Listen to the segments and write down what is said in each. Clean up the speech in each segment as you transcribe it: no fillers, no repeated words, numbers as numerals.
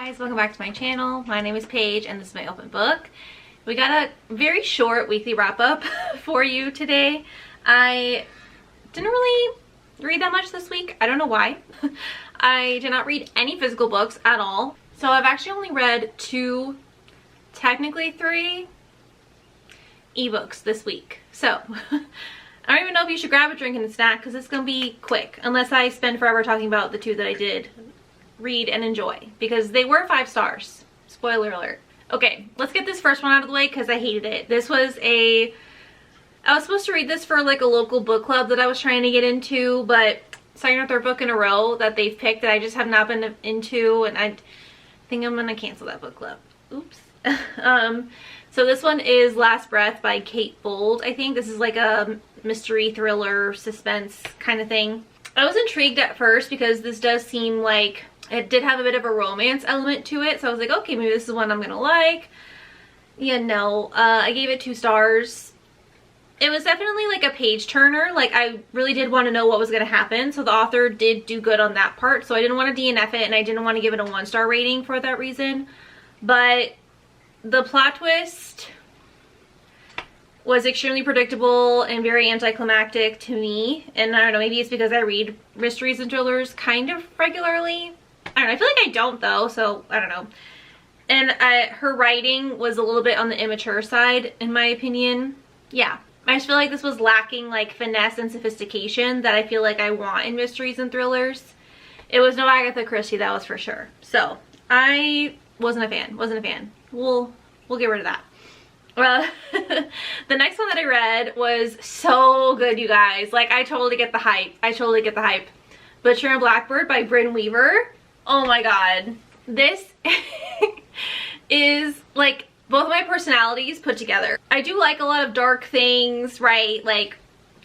guys, welcome back to my channel. My name is Paige and this is my open book. We got a very short weekly wrap up for you today. I didn't really read that much this week. I don't know why. I did not read any physical books at all. So I've actually only read two, technically three ebooks this week. So I don't even know if you should grab a drink and a snack because it's gonna be quick unless I spend forever talking about the two that I did read and enjoy because they were 5 stars. Spoiler alert. Okay, let's get this first one out of the way because I hated it. This was I was supposed to read this for like a local book club that I was trying to get into, but second or third book in a row that they've picked that I just have not been into, and I think I'm gonna cancel that book club. Oops. So this one is Last Breath by Kate Bold. I think this is like a mystery thriller suspense kind of thing. I was intrigued at first because this does seem like it did have a bit of a romance element to it, so I was like, okay, maybe this is one I'm gonna like. Yeah, no, I gave it 2 stars. It was definitely like a page turner. Like, I really did want to know what was gonna happen, so the author did do good on that part, so I didn't want to DNF it and I didn't want to give it a 1-star rating for that reason. But the plot twist was extremely predictable and very anticlimactic to me, and I don't know, maybe it's because I read mysteries and thrillers kind of regularly. I don't know, I feel like I don't though, so I don't know. And her writing was a little bit on the immature side, in my opinion. Yeah, I just feel like this was lacking like finesse and sophistication that I feel like I want in mysteries and thrillers. It was no Agatha Christie, that was for sure. So I wasn't a fan. We'll get rid of that. The next one that I read was so good, you guys. Like, I totally get the hype. Butcher and Blackbird by Bryn Weaver. Oh my god. This is like both of my personalities put together. I do like a lot of dark things, right? Like,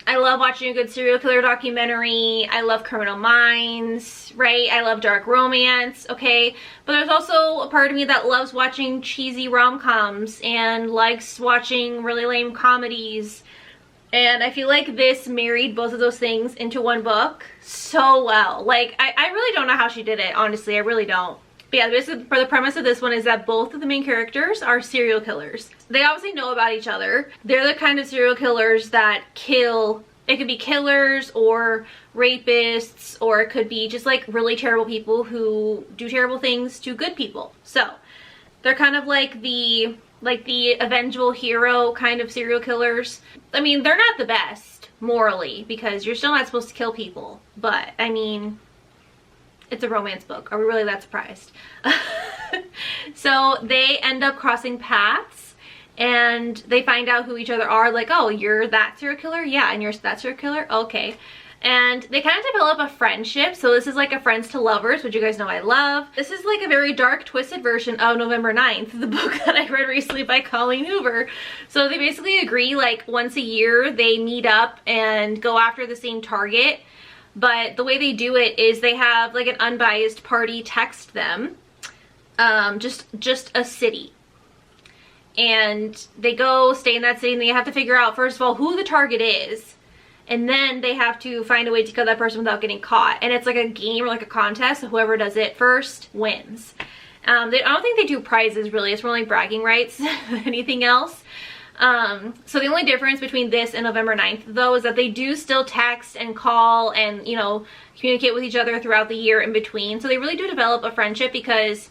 I love watching a good serial killer documentary. I love Criminal Minds, right? I love dark romance, okay? But there's also a part of me that loves watching cheesy rom-coms and likes watching really lame comedies. And I feel like this married both of those things into one book so well. Like, I really don't know how she did it, honestly. I really don't. But yeah, for the premise of this one is that both of the main characters are serial killers. They obviously know about each other. They're the kind of serial killers that kill. It could be killers or rapists, or it could be just like really terrible people who do terrible things to good people. So they're kind of like the avengeful hero kind of serial killers. I mean, they're not the best morally because you're still not supposed to kill people, but I mean, it's a romance book. Are we really that surprised? So they end up crossing paths and they find out who each other are. Like, oh, you're that serial killer? Yeah, and you're that serial killer? Okay. And they kind of develop a friendship. So this is like a friends to lovers, which you guys know I love. This is like a very dark, twisted version of November 9th, the book that I read recently by Colleen Hoover. So they basically agree like once a year they meet up and go after the same target. But the way they do it is they have like an unbiased party text them just a city. And they go stay in that city and they have to figure out, first of all, who the target is. And then they have to find a way to kill that person without getting caught. And it's like a game or like a contest. So whoever does it first wins. I don't think they do prizes really. It's more like bragging rights than anything else. So the only difference between this and November 9th though is that they do still text and call and, you know, communicate with each other throughout the year in between. So they really do develop a friendship because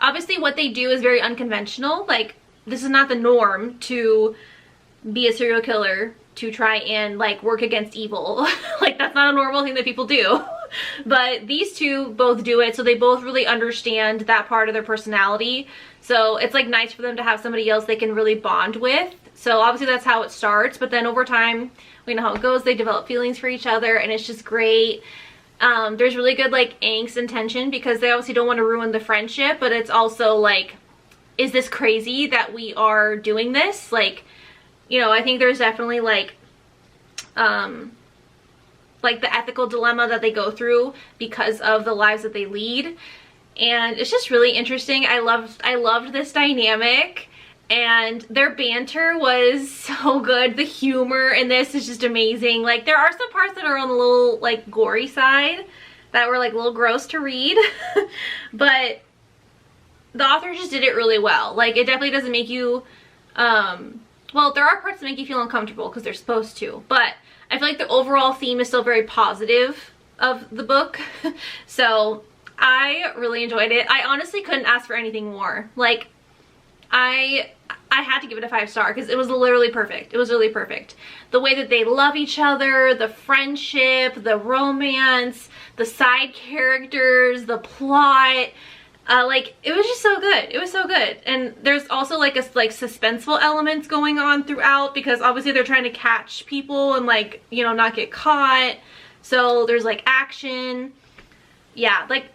obviously what they do is very unconventional. Like, this is not the norm to be a serial killer, to try and like work against evil. Like, that's not a normal thing that people do. But these two both do it, so they both really understand that part of their personality. So it's like nice for them to have somebody else they can really bond with. So obviously that's how it starts, but then over time, we know how it goes. They develop feelings for each other and it's just great. There's really good like angst and tension because they obviously don't want to ruin the friendship, but it's also like, is this crazy that we are doing this? Like, you know, I think there's definitely like the ethical dilemma that they go through because of the lives that they lead. And it's just really interesting. I loved this dynamic, and their banter was so good. The humor in this is just amazing. Like, there are some parts that are on the little like gory side that were like a little gross to read, but the author just did it really well. Like, it definitely doesn't make you, well, there are parts that make you feel uncomfortable because they're supposed to, but I feel like the overall theme is still very positive of the book. So I really enjoyed it. I honestly couldn't ask for anything more. Like, I had to give it a 5-star because it was literally perfect. It was really perfect. The way that they love each other, the friendship, the romance, the side characters, the plot, like, it was just so good. It was so good. And there's also like a suspenseful elements going on throughout, because obviously they're trying to catch people and, like, you know, not get caught. So there's like action. Yeah, like,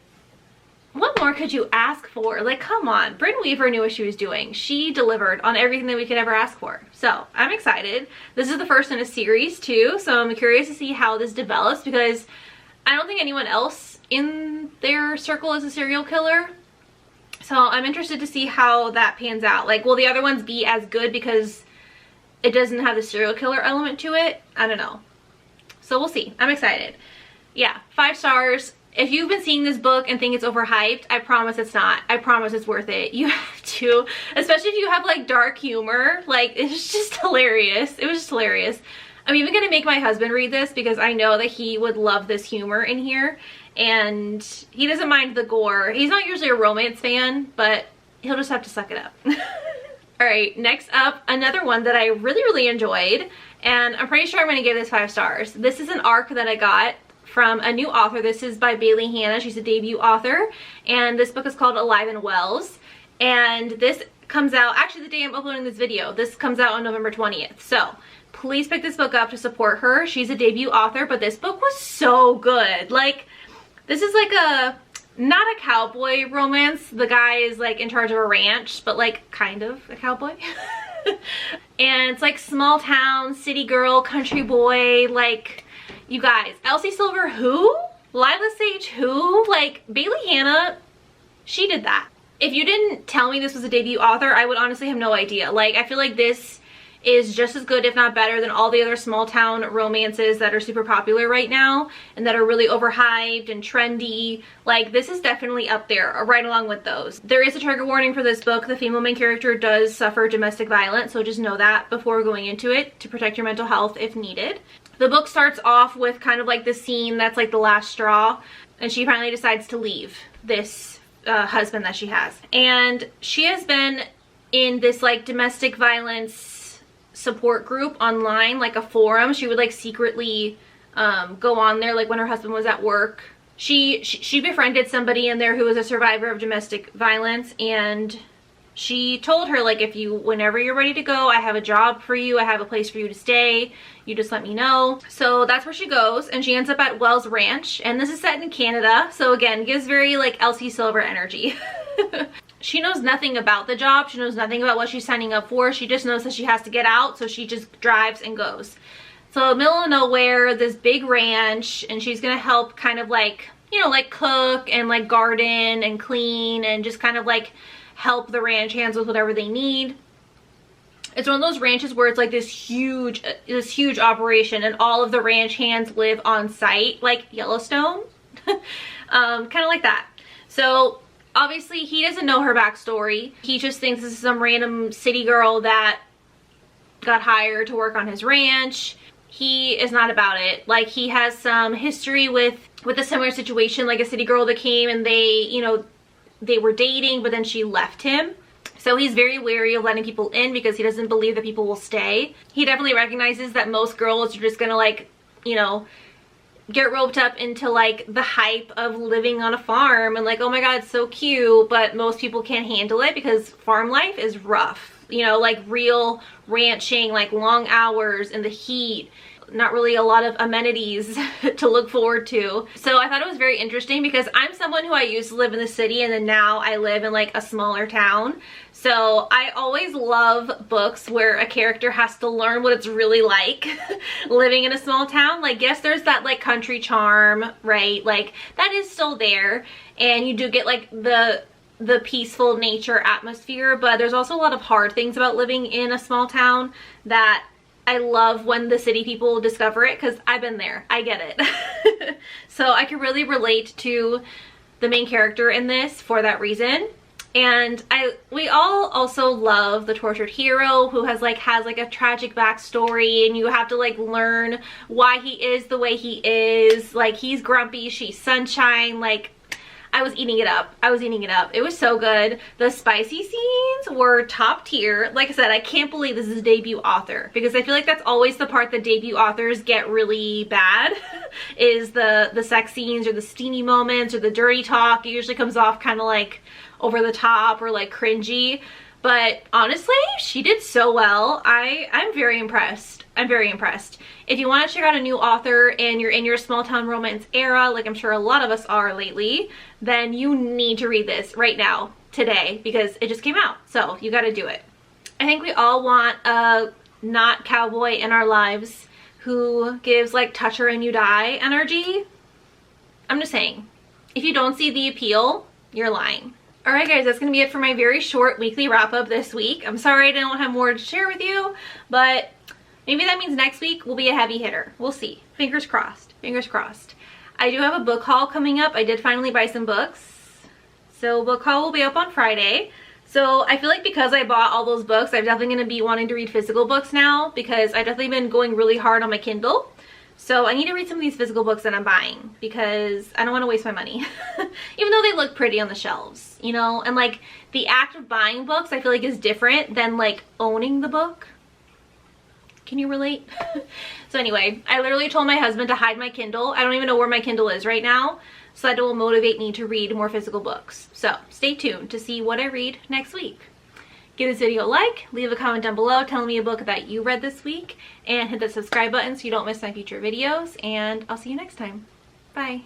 what more could you ask for? Like, come on. Brynn Weaver knew what she was doing. She delivered on everything that we could ever ask for. So I'm excited. This is the first in a series too, so I'm curious to see how this develops, because I don't think anyone else in their circle is a serial killer. So I'm interested to see how that pans out. Like, will the other ones be as good because it doesn't have the serial killer element to it? I don't know. So we'll see. I'm excited. Yeah, 5 stars. If you've been seeing this book and think it's overhyped, I promise it's not. I promise it's worth it. You have to, especially if you have like dark humor. Like, it's just hilarious. It was just hilarious. I'm even gonna make my husband read this because I know that he would love this humor in here, and he doesn't mind the gore. He's not usually a romance fan, but he'll just have to suck it up. All right, next up, another one that I really enjoyed, and I'm pretty sure I'm gonna give this 5 stars. This is an ARC that I got from a new author. This is by Bailey Hannah. She's a debut author, and this book is called Alive and Wells, and this comes out, actually the day I'm uploading this video, this comes out on November 20th. So please pick this book up to support her. She's a debut author, but this book was so good. Like, this is like a, not a cowboy romance. The guy is like in charge of a ranch, but like kind of a cowboy. And it's like small town, city girl, country boy, like, you guys, Elsie Silver who? Lila Sage who? Like, Bailey Hannah, she did that. If you didn't tell me this was a debut author, I would honestly have no idea. Like, I feel like this is just as good, if not better, than all the other small town romances that are super popular right now and that are really overhyped and trendy. Like, this is definitely up there, right along with those. There is a trigger warning for this book. The female main character does suffer domestic violence, so just know that before going into it to protect your mental health if needed. The book starts off with kind of like the scene that's like the last straw, and she finally decides to leave this husband that she has. And she has been in this like domestic violence support group online, like a forum. She would like secretly go on there, like when her husband was at work. She befriended somebody in there who was a survivor of domestic violence, and she told her, like, if you, whenever you're ready to go, I have a job for you, I have a place for you to stay, you just let me know. So that's where she goes, and she ends up at Wells Ranch, and this is set in Canada, so again, gives very like Elsie Silver energy. She knows nothing about the job, she knows nothing about what she's signing up for, she just knows that she has to get out, so she just drives and goes. So middle of nowhere, this big ranch, and she's gonna help kind of like, you know, like cook and like garden and clean and just kind of like help the ranch hands with whatever they need. It's one of those ranches where it's like this huge operation, and all of the ranch hands live on site, like Yellowstone. Kind of like that. So obviously he doesn't know her backstory. He just thinks this is some random city girl that got hired to work on his ranch. He is not about it. Like, he has some history with a similar situation, like a city girl that came and they, you know, they were dating, but then she left him. So he's very wary of letting people in because he doesn't believe that people will stay. He definitely recognizes that most girls are just gonna, like, you know, get roped up into like the hype of living on a farm and like, oh my god, it's so cute, but most people can't handle it because farm life is rough. You know, like real ranching, like long hours in the heat, not really a lot of amenities to look forward to. So I thought it was very interesting because I'm someone who I used to live in the city and then now I live in like a smaller town. So I always love books where a character has to learn what it's really like living in a small town. Like, yes, there's that like country charm, right? Like that is still there, and you do get like the peaceful nature atmosphere, but there's also a lot of hard things about living in a small town that I love when the city people discover it, because I've been there. I get it. So I can really relate to the main character in this for that reason. And we all also love the tortured hero who has like a tragic backstory, and you have to like learn why he is the way he is. Like, he's grumpy, she's sunshine. Like, I was eating it up. I was eating it up. It was so good. The spicy scenes were top tier. Like I said, I can't believe this is a debut author, because I feel like that's always the part that debut authors get really bad is the sex scenes or the steamy moments or the dirty talk. It usually comes off kind of like over the top or like cringy. But honestly, she did so well. I'm very impressed. I'm very impressed. If you want to check out a new author and you're in your small town romance era, like I'm sure a lot of us are lately, then you need to read this right now, today, because it just came out. So you got to do it. I think we all want a not cowboy in our lives who gives like touch her and you die energy. I'm just saying, if you don't see the appeal, you're lying. Alright guys, that's going to be it for my very short weekly wrap up this week. I'm sorry I don't have more to share with you, but maybe that means next week will be a heavy hitter. We'll see. Fingers crossed. Fingers crossed. I do have a book haul coming up. I did finally buy some books. So book haul will be up on Friday. So I feel like because I bought all those books, I'm definitely going to be wanting to read physical books now, because I've definitely been going really hard on my Kindle. So I need to read some of these physical books that I'm buying, because I don't want to waste my money. Even though they look pretty on the shelves, you know? And like, the act of buying books I feel like is different than like owning the book. Can you relate? So anyway, I literally told my husband to hide my Kindle. I don't even know where my Kindle is right now. So that will motivate me to read more physical books. So stay tuned to see what I read next week. Give this video a like, leave a comment down below telling me a book that you read this week, and hit the subscribe button so you don't miss my future videos, and I'll see you next time. Bye.